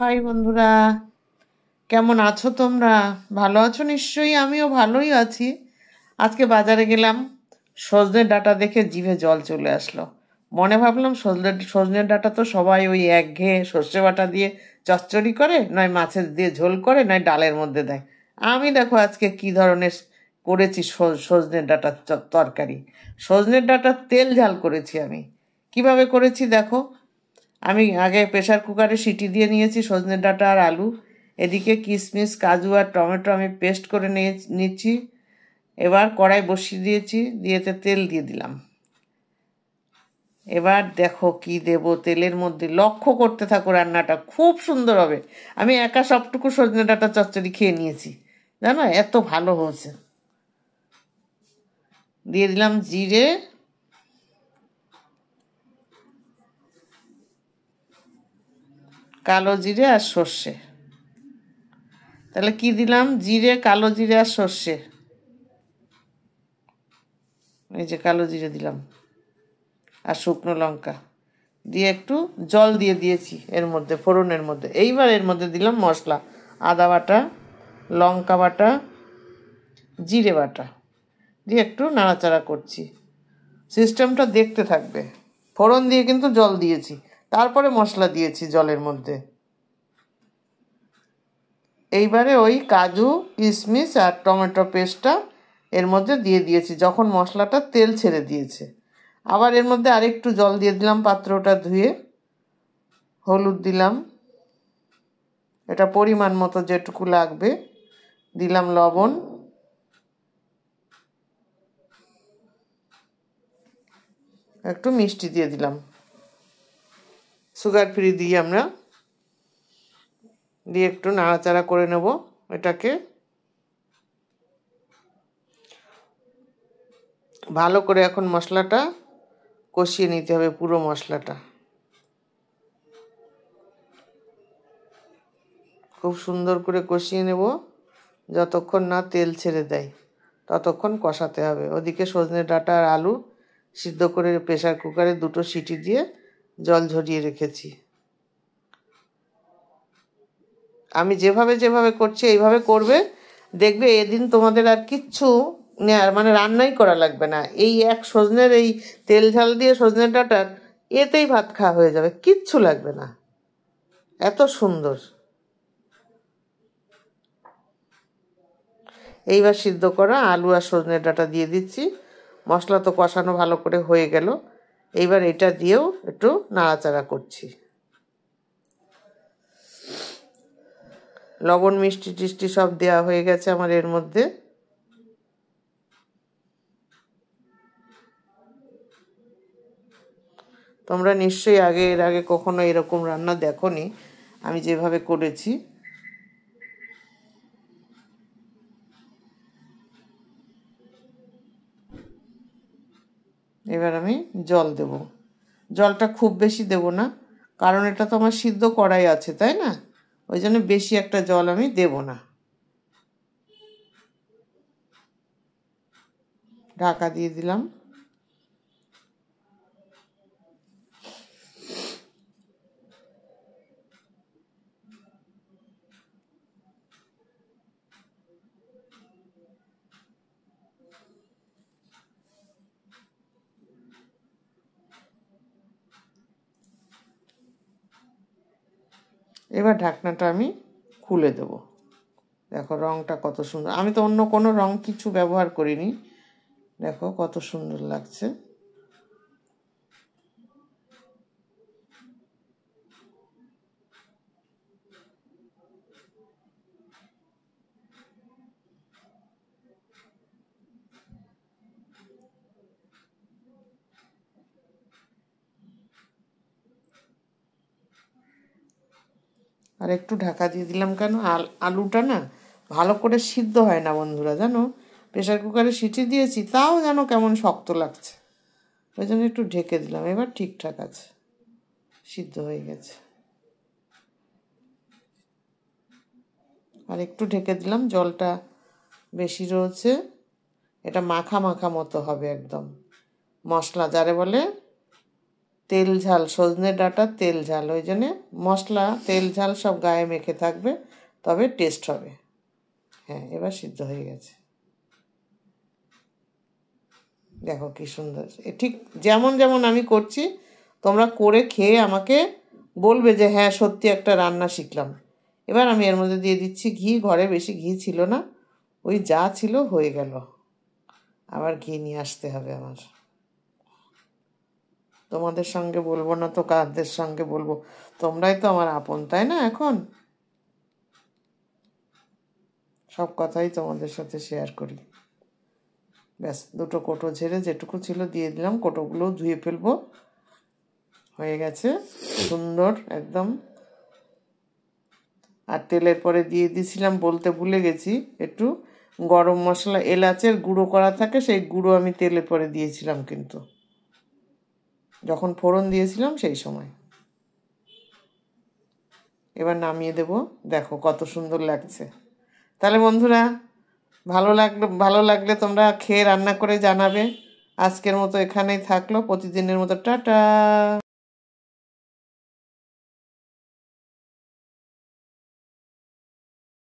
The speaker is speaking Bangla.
হাই বন্ধুরা, কেমন আছো তোমরা? ভালো আছো নিশ্চয়ই, আমিও ভালোই আছি। আজকে বাজারে গেলাম, সজনে ডাঁটা দেখে জিভে জল চলে আসলো। মনে ভাবলাম সজনে ডাঁটা তো সবাই ওই একঘেয়ে সর্ষে বাটা দিয়ে চচ্চড়ি করে, নয় মাছের দিয়ে ঝোল করে, নয় ডালের মধ্যে দেয়। আমি দেখো আজকে কি ধরনের করেছি সজনে ডাঁটার তরকারি। সজনের ডাঁটার তেল ঝাল করেছি আমি। কিভাবে করেছি দেখো। আমি আগে প্রেসার কুকারে সিটি দিয়ে নিয়েছি সজনে ডাঁটা আর আলু। এদিকে কিশমিশ কাজু আর টমেটো আমি পেস্ট করে নিচ্ছি। এবার কড়াই বসিয়ে দিয়েছি, দিয়েতে তেল দিয়ে দিলাম। এবার দেখো কি দেব তেলের মধ্যে, লক্ষ্য করতে থাকো, রান্নাটা খুব সুন্দর হবে। আমি একা সবটুকু সজনে ডাঁটা চচ্চড়ি খেয়ে নিয়েছি, জানো, এত ভালো হয়েছে। দিয়ে দিলাম জিরে, কালো জিরে আর সর্ষে। তাহলে কি দিলাম, জিরে, কালো জিরে আর সর্ষে। এই যে কালো জিরে দিলাম আর শুকনো লঙ্কা দিয়ে একটু জল দিয়ে দিয়েছি এর মধ্যে, ফোড়নের মধ্যে। এইবার এর মধ্যে দিলাম মশলা, আদা বাটা, লঙ্কা বাটা, জিরে বাটা দিয়ে একটু নাড়াচাড়া করছি। সিস্টেমটা দেখতে থাকবে। ফোড়ন দিয়ে কিন্তু জল দিয়েছি, তারপরে মশলা দিয়েছি জলের মধ্যে। এইবারে ওই কাজু কিশমিশ আর টমেটো পেস্টটা এর মধ্যে দিয়ে দিয়েছি যখন মশলাটা তেল ছেড়ে দিয়েছে। আবার এর মধ্যে আরেকটু জল দিয়ে দিলাম পাত্রটা ধুয়ে। হলুদ দিলাম, এটা পরিমাণ মতো যেটুকু লাগবে। দিলাম লবণ, একটু মিষ্টি দিয়ে দিলাম, সুগার ফ্রি দিই আমরা। দিয়ে একটু নাড়াচাড়া করে নেব এটাকে। ভালো করে এখন মশলাটা কষিয়ে নিতে হবে, পুরো মশলাটা খুব সুন্দর করে কষিয়ে নেব। যতক্ষণ না তেল ছেড়ে দেয় ততক্ষণ কষাতে হবে। ওদিকে সজনে ডাঁটা আর আলু সিদ্ধ করে প্রেসার কুকারে 2টো সিটি দিয়ে জল ঝরিয়ে রেখেছি। আমি যেভাবে যেভাবে করছি এইভাবে করবে, দেখবে এদিন তোমাদের আর কিচ্ছু নেয়ার মানে রান্নাই করা লাগবে না। এই এক সজনের এই তেল ঝাল দিয়ে সজনে ডাঁটার এতেই ভাত খাওয়া হয়ে যাবে, কিচ্ছু লাগবে না, এত সুন্দর। এইবার সিদ্ধ করা আলু আর সজনে ডাঁটা দিয়ে দিচ্ছি। মশলা তো কষানো ভালো করে হয়ে গেল। এইবার এটা দিয়েও একটু নাড়াচাড়া করছি। লবণ মিষ্টি টিষ্টি সব দেওয়া হয়ে গেছে আমার এর মধ্যে। তোমরা নিশ্চয়ই এর আগে কখনো এরকম রান্না দেখোনি আমি যেভাবে করেছি। এবার আমি জল দেব। জলটা খুব বেশি দেব না, কারণ এটা তো আমার সিদ্ধ করাই আছে, তাই না? ওই জন্য বেশি একটা জল আমি দেব না। ঢাকা দিয়ে দিলাম। এবার ঢাকনাটা আমি খুলে দেব। দেখো রঙটা কত সুন্দর, আমি তো অন্য কোনো রং কিছু ব্যবহার করিনি। দেখো কত সুন্দর লাগছে। আর একটু ঢাকা দিয়ে দিলাম কেন, আলুটা না ভালো করে সিদ্ধ হয় না বন্ধুরা, জানো। প্রেসার কুকারে সিটি দিয়েছি তাও যেন কেমন শক্ত লাগছে, ওই জন্য একটু ঢেকে দিলাম। এবার ঠিকঠাক আছে, সিদ্ধ হয়ে গেছে। আর একটু ঢেকে দিলাম, জলটা বেশি রয়েছে। এটা মাখা মাখা মতো হবে একদম, মশলা যারে বলে তেল ঝাল, সজনে ডাঁটা তেল ঝাল, ওই জন্যে মশলা তেল ঝাল সব গায়ে মেখে থাকবে, তবে টেস্ট হবে। হ্যাঁ, এবার সিদ্ধ হয়ে গেছে। দেখো কি সুন্দর, ঠিক যেমন যেমন আমি করছি তোমরা করে খেয়ে আমাকে বলবে যে হ্যাঁ সত্যি একটা রান্না শিখলাম। এবার আমি এর মধ্যে দিয়ে দিচ্ছি ঘি। ঘরে বেশি ঘি ছিল না, ওই যা ছিল হয়ে গেল, আবার ঘি নিয়ে আসতে হবে আমার। তোমাদের সঙ্গে বলবো না তো কাদের সঙ্গে বলবো? তোমরাই তো আমার আপন, তাই না? এখন সব কথাই তোমাদের সাথে শেয়ার করি। ব্যাস, দুটো কোটো ঝেড়ে যেটুকু ছিল দিয়ে দিলাম, কোটোগুলোও ধুয়ে ফেলবো। হয়ে গেছে সুন্দর একদম। আর তেলের পরে দিয়ে দিয়েছিলাম, বলতে ভুলে গেছি, একটু গরম মশলা, এলাচের গুঁড়ো করা থাকে, সেই গুঁড়ো আমি তেলের পরে দিয়েছিলাম, কিন্তু যখন ফোড়ন দিয়েছিলাম সেই সময়। এবার নামিয়ে দেব। দেখো কত সুন্দর লাগছে। তাহলে বন্ধুরা, ভালো লাগলে তোমরা খেয়ে রান্না করে জানাবে। আজকের মতো এখানেই থাকলো, প্রতিদিনের মতো টাটা।